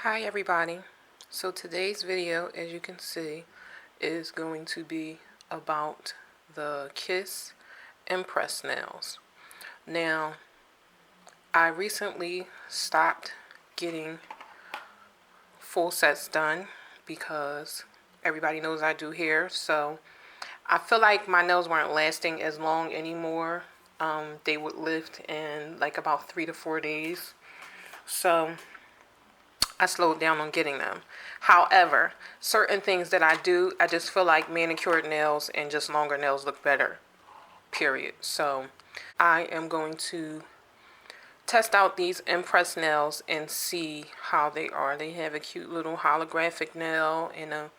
Hi everybody. So today's video, as you can see, is going to be about the Kiss Impress nails. Now, I recently stopped getting full sets done because everybody knows I do hair, so I feel like my nails weren't lasting as long anymore. They would lift in like about 3 to 4 days. So I slowed down on getting them. However, certain things that I do, I just feel like manicured nails and just longer nails look better, period. So I am going to test out these Impress nails and see how they are. They have a cute little holographic nail and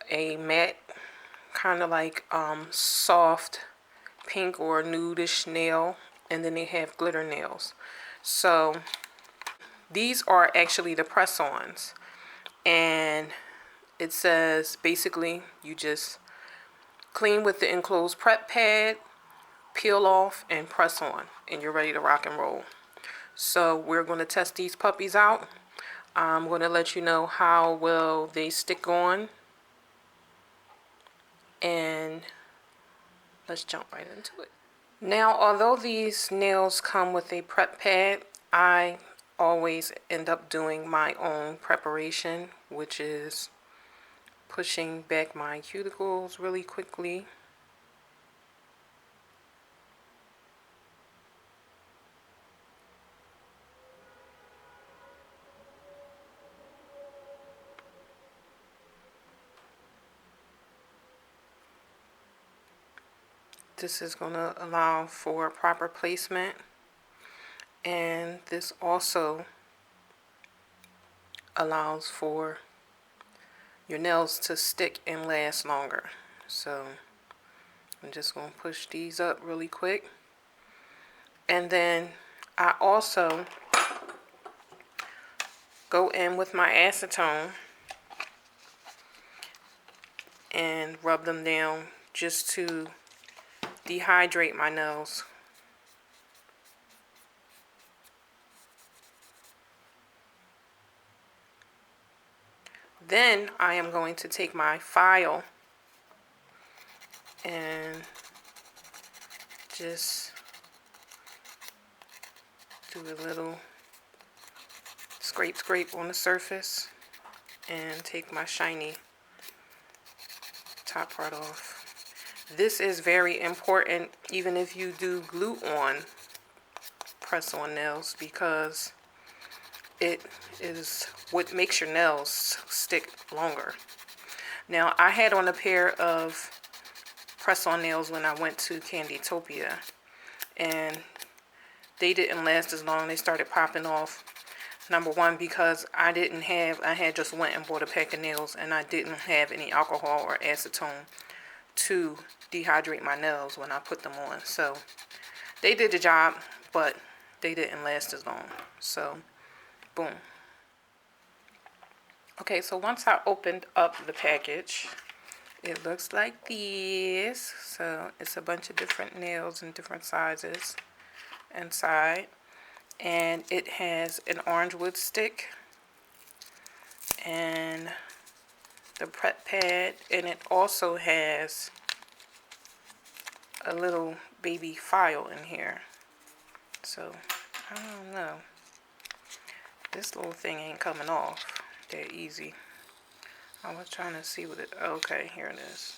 a matte kind of like soft pink or nudish nail, and then they have glitter nails. So these are actually the press-ons, and it says basically you just clean with the enclosed prep pad, peel off, and press on, and you're ready to rock and roll. So we're going to test these puppies out. I'm going to let you know how well they stick on, and let's jump right into it. Now, although these nails come with a prep pad, I always end up doing my own preparation, which is pushing back my cuticles really quickly. This is going to allow for proper placement, and this also allows for your nails to stick and last longer. So I'm just going to push these up really quick, and then I also go in with my acetone and rub them down just to dehydrate my nails. Then I am going to take my file and just do a little scrape on the surface and take my shiny top part off. This is very important even if you do glue on press-on nails, because it is what makes your nails stick longer. Now, I had on a pair of press-on nails when I went to Candytopia, and they didn't last as long. They started popping off. Number one, because I had just went and bought a pack of nails, and I didn't have any alcohol or acetone to dehydrate my nails when I put them on. So they did the job, but they didn't last as long. So boom. Okay, so once I opened up the package, it looks like this. So it's a bunch of different nails in different sizes inside, and it has an orange wood stick and the prep pad, and it also has a little baby file in here. So I don't know, this little thing ain't coming off that easy. I was trying to see what it, okay, here it is.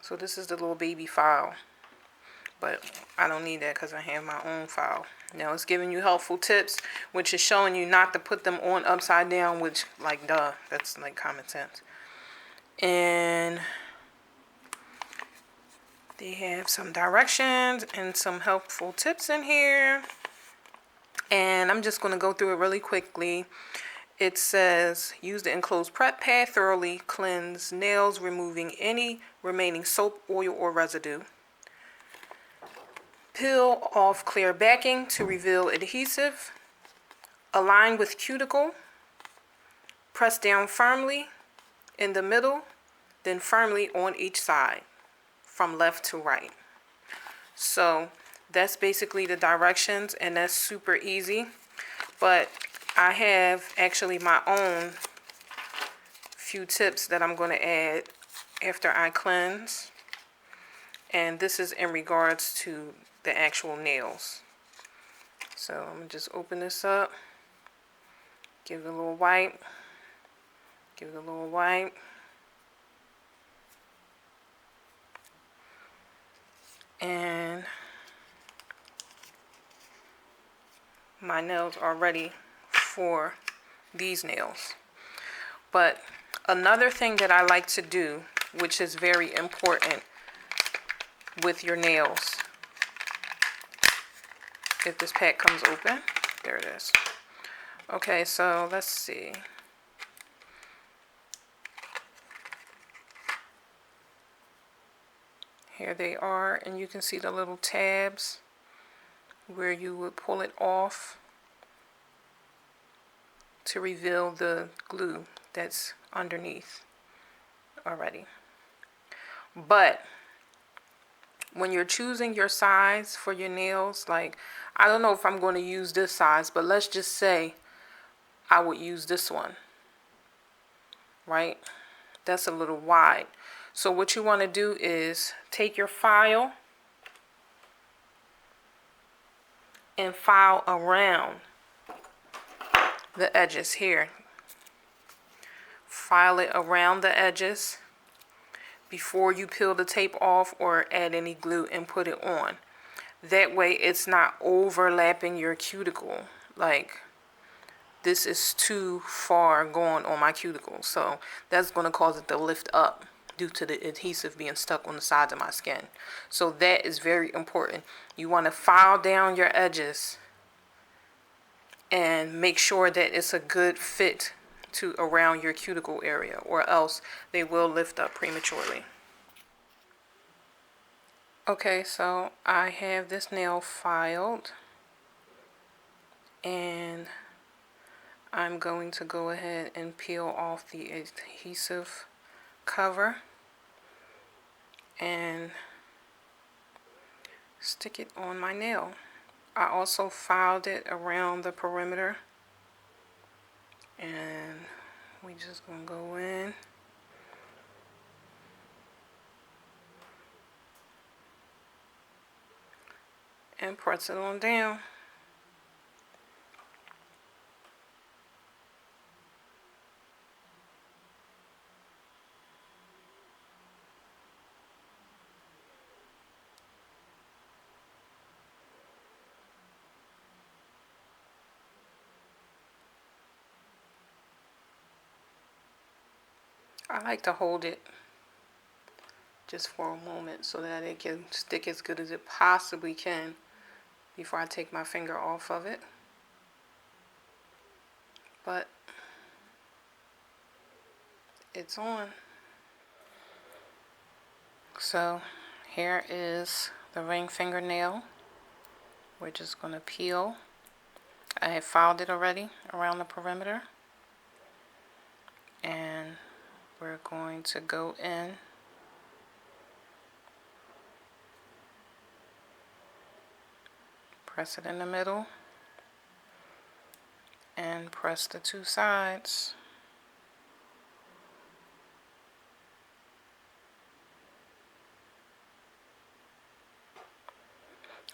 So this is the little baby file, but I don't need that because I have my own file. Now it's giving you helpful tips, which is showing you not to put them on upside down, which, like, duh, that's like common sense. And they have some directions and some helpful tips in here, and I'm just going to go through it really quickly. It says, use the enclosed prep pad, thoroughly cleanse nails, removing any remaining soap, oil, or residue. Peel off clear backing to reveal adhesive. Align with cuticle. Press down firmly in the middle, then firmly on each side, from left to right. So that's basically the directions, and that's super easy. But I have actually my own few tips that I'm going to add after I cleanse. And this is in regards to the actual nails. So I'm going to just open this up. Give it a little wipe. Give it a little wipe. And my nails are ready for these nails. But another thing that I like to do, which is very important with your nails, if this pack comes open, there it is. Okay, so let's see. Here they are, and you can see the little tabs where you would pull it off to reveal the glue that's underneath already. But when you're choosing your size for your nails, like, I don't know if I'm going to use this size, but let's just say I would use this one, right? That's a little wide. So what you want to do is take your file and file around the edges here. File it around the edges before you peel the tape off or add any glue and put it on. That way it's not overlapping your cuticle. Like, this is too far going on my cuticle, so that's going to cause it to lift up due to the adhesive being stuck on the sides of my skin. So that is very important. You want to file down your edges and make sure that it's a good fit to around your cuticle area, or else they will lift up prematurely. Okay, so I have this nail filed, and I'm going to go ahead and peel off the adhesive cover and stick it on my nail. I also filed it around the perimeter, and we just gonna go in and press it on down. I like to hold it just for a moment so that it can stick as good as it possibly can before I take my finger off of it. But it's on. So here is the ring fingernail. We're just going to peel. I have filed it already around the perimeter, and we're going to go in press it in the middle and press the two sides.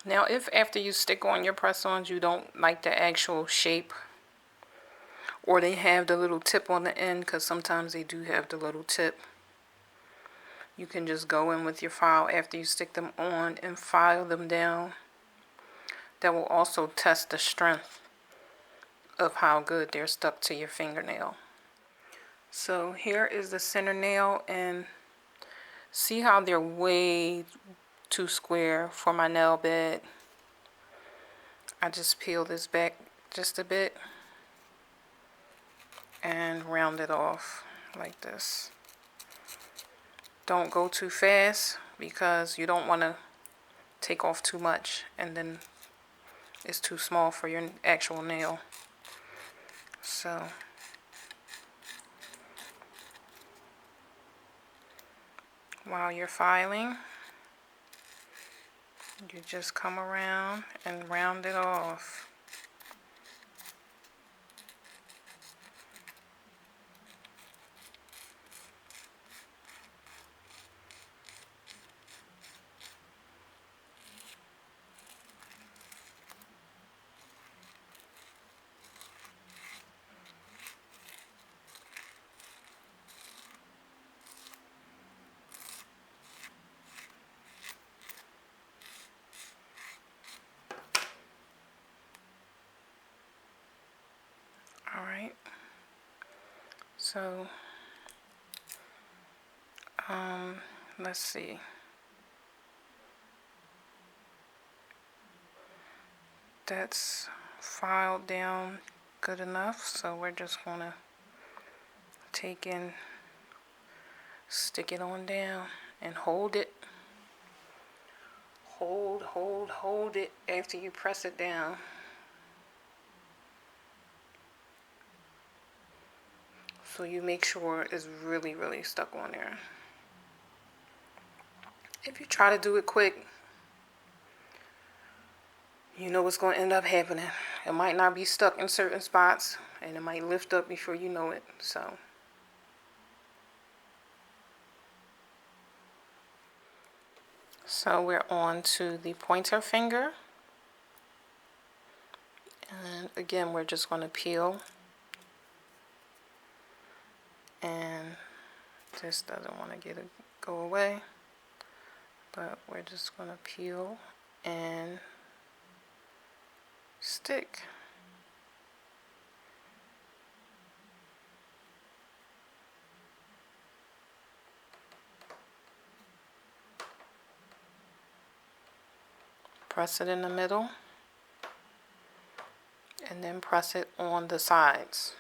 Now, if after you stick on your press-ons you don't like the actual shape, or they have the little tip on the end, because sometimes they do have the little tip, you can just go in with your file after you stick them on and file them down. That will also test the strength of how good they're stuck to your fingernail. So here is the center nail, and see how they're way too square for my nail bed. I just peel this back just a bit and round it off like this. Don't go too fast because you don't want to take off too much and then it's too small for your actual nail. So while you're filing, you just come around and round it off. So, let's see. That's filed down good enough, so we're just gonna take and stick it on down and hold it. Hold it after you press it down. So you make sure it's really, really stuck on there. If you try to do it quick, you know what's going to end up happening. It might not be stuck in certain spots, and it might lift up before you know it. So we're on to the pointer finger. And again, we're just going to peel. And this doesn't want to go away. But we're just going to peel and stick. Press it in the middle. And then press it on the sides.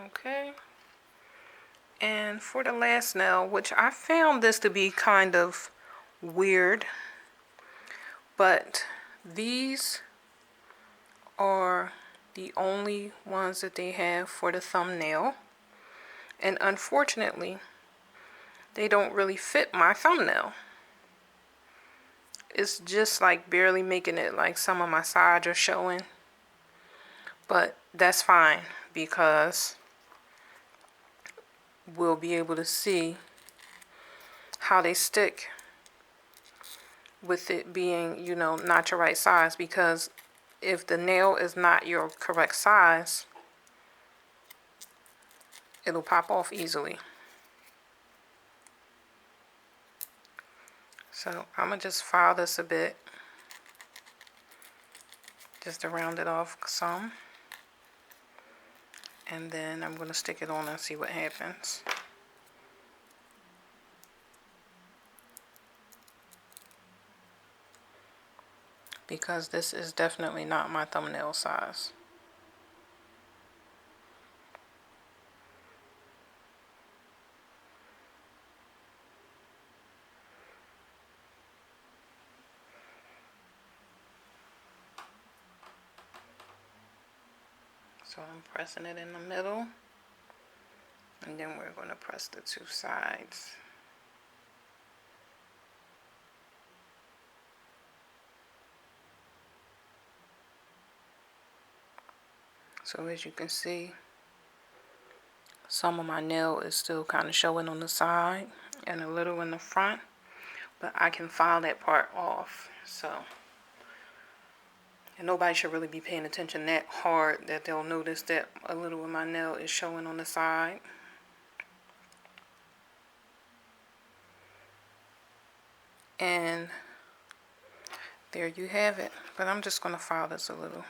Okay. And for the last nail, which I found this to be kind of weird, but these are the only ones that they have for the thumbnail. And unfortunately, they don't really fit my thumbnail. It's just like barely making it, like some of my sides are showing. But that's fine, because we'll be able to see how they stick with it being, not your right size. Because if the nail is not your correct size, it'll pop off easily. So I'm going to just file this a bit, just to round it off some. And then I'm going to stick it on and see what happens. Because this is definitely not my thumbnail size. So I'm pressing it in the middle, and then we're going to press the two sides. So as you can see, some of my nail is still kind of showing on the side and a little in the front, but I can file that part off. And nobody should really be paying attention that hard that they'll notice that a little of my nail is showing on the side. And there you have it. But I'm just going to file this a little.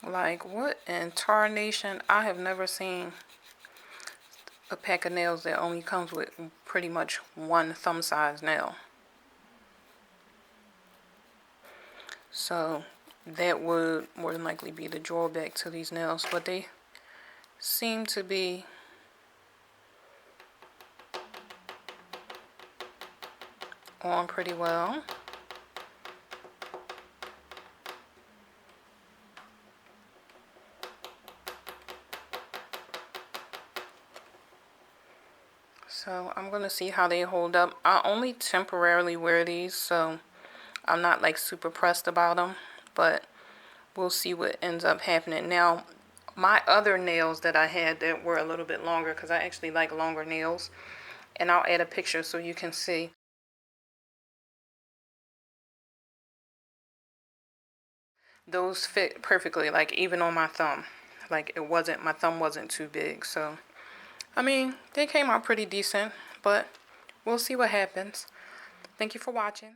Like, what in tarnation? I have never seen a pack of nails that only comes with pretty much one thumb size nail. So that would more than likely be the drawback to these nails, but they seem to be on pretty well. So I'm going to see how they hold up. I only temporarily wear these, so I'm not like super pressed about them, but we'll see what ends up happening. Now, my other nails that I had that were a little bit longer, because I actually like longer nails, and I'll add a picture so you can see. Those fit perfectly, like even on my thumb. Like my thumb wasn't too big, so I mean, they came out pretty decent, but we'll see what happens. Thank you for watching.